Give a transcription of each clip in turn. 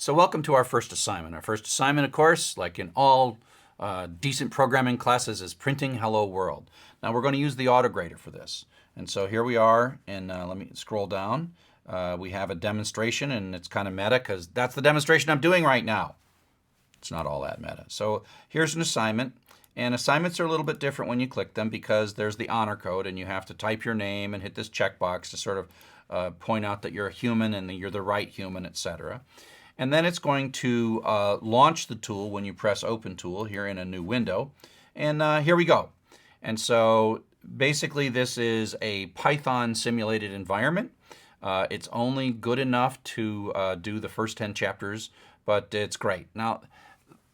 So welcome to our first assignment. Our first assignment, of course, like in all decent programming classes, is printing Hello World. Now we're going to use the autograder for this. And so here we are, and let me scroll down. We have a demonstration, and it's kind of meta because that's the demonstration I'm doing right now. It's not all that meta. So here's an assignment. And assignments are a little bit different when you click them because there's the honor code, and you have to type your name and hit this checkbox to sort of point out that you're a human and that you're the right human, etc. And then it's going to launch the tool when you press Open Tool here in a new window. And here we go. And so basically this is a Python simulated environment. It's only good enough to do the first 10 chapters, but it's great. Now,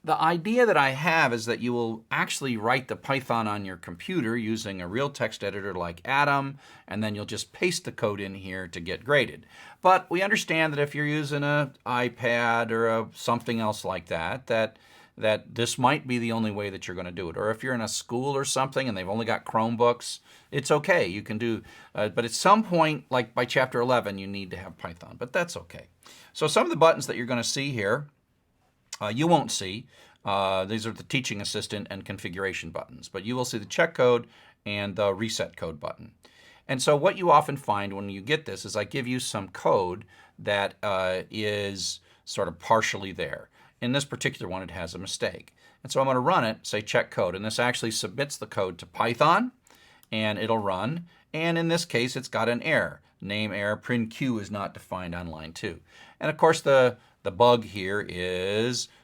the idea that I have is that you will actually write the Python on your computer using a real text editor like Atom, and then you'll just paste the code in here to get graded. But we understand that if you're using an iPad or something else like that, that this might be the only way that you're going to do it. Or if you're in a school or something and they've only got Chromebooks, it's okay. You can do, but at some point, like by chapter 11, you need to have Python, but that's okay. So some of the buttons that you're going to see here, you won't see. These are the teaching assistant and configuration buttons, but you will see the check code and the reset code button. And so what you often find when you get this is I give you some code that is sort of partially there. In this particular one, it has a mistake. And so I'm going to run it, say check code, and this actually submits the code to Python, and it'll run. And in this case, it's got an error. Name error, print Q is not defined on line 2. And of course, the bug here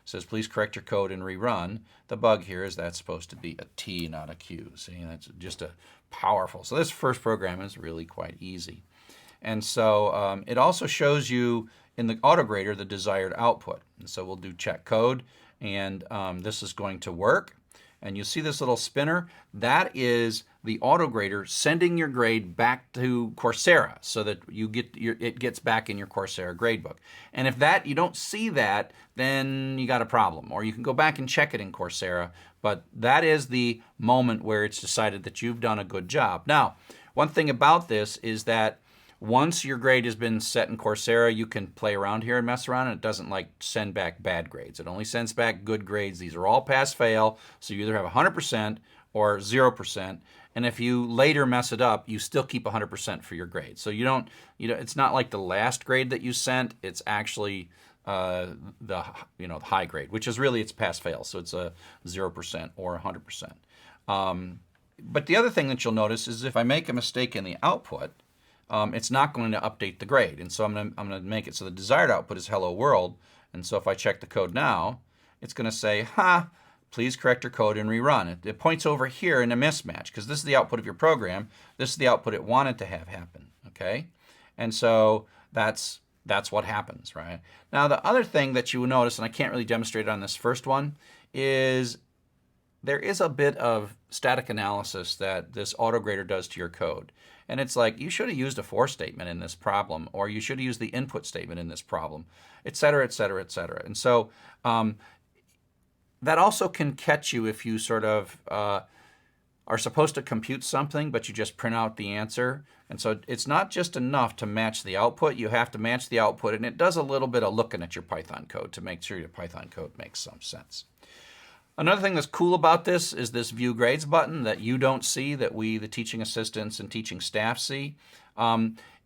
says please correct your code and rerun. The bug here is that's supposed to be a T, not a Q. See, that's just a powerful. So this first program is really quite easy. And so it also shows you in the autograder the desired output. And so we'll do check code, and this is going to work. And you see this little spinner? That is the autograder sending your grade back to Coursera so that you get it gets back in your Coursera gradebook. And if you don't see that, then you got a problem. Or you can go back and check it in Coursera. But that is the moment where it's decided that you've done a good job. Now, one thing about this is that once your grade has been set in Coursera, you can play around here and mess around, and it doesn't like send back bad grades. It only sends back good grades. These are all pass-fail, so you either have 100% or 0%. And if you later mess it up, you still keep 100% for your grade. So it's not like the last grade that you sent. It's actually the high grade, which is really it's pass-fail. So it's a 0% or 100%. But the other thing that you'll notice is if I make a mistake in the output, it's not going to update the grade. And so I'm going to make it so the desired output is hello world. And so if I check the code now, it's going to say, please correct your code and rerun. It points over here in a mismatch because this is the output of your program. This is the output it wanted to have happen. Okay? And so that's what happens, right? Now the other thing that you will notice, and I can't really demonstrate it on this first one, is there is a bit of static analysis that this autograder does to your code. And it's like, you should have used a for statement in this problem, or you should have used the input statement in this problem, et cetera, et cetera, et cetera. And so that also can catch you if you sort of are supposed to compute something, but you just print out the answer. And so it's not just enough to match the output. You have to match the output, and it does a little bit of looking at your Python code to make sure your Python code makes some sense. Another thing that's cool about this is this View Grades button that you don't see, that we, the teaching assistants and teaching staff, see.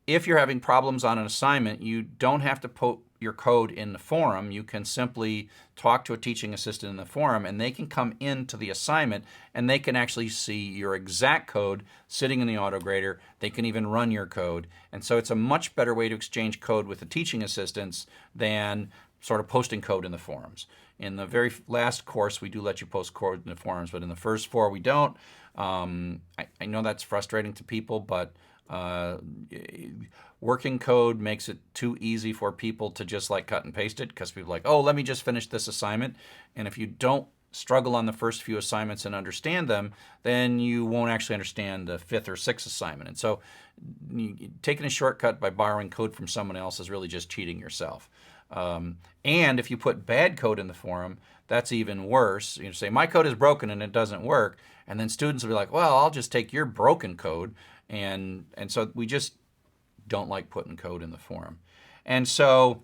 If you're having problems on an assignment, you don't have to put your code in the forum. You can simply talk to a teaching assistant in the forum, and they can come into the assignment, and they can actually see your exact code sitting in the autograder. They can even run your code. And so it's a much better way to exchange code with the teaching assistants than sort of posting code in the forums. In the very last course, we do let you post code in the forums, but in the first 4, we don't. I know that's frustrating to people, but working code makes it too easy for people to just like cut and paste it, because people are like, oh, let me just finish this assignment. And if you don't struggle on the first few assignments and understand them, then you won't actually understand the 5th or 6th assignment. And so taking a shortcut by borrowing code from someone else is really just cheating yourself. And if you put bad code in the forum, that's even worse. You say, my code is broken and it doesn't work. And then students will be like, well, I'll just take your broken code. And so we just don't like putting code in the forum. And so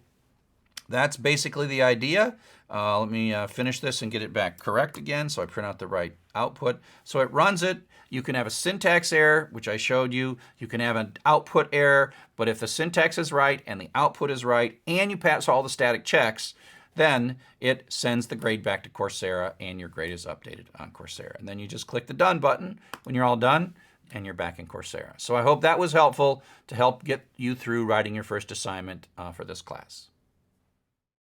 That's basically the idea. Let me finish this and get it back correct again, so I print out the right output. So it runs it. You can have a syntax error, which I showed you. You can have an output error, but if the syntax is right and the output is right and you pass all the static checks, then it sends the grade back to Coursera and your grade is updated on Coursera. And then you just click the Done button when you're all done and you're back in Coursera. So I hope that was helpful to help get you through writing your first assignment for this class.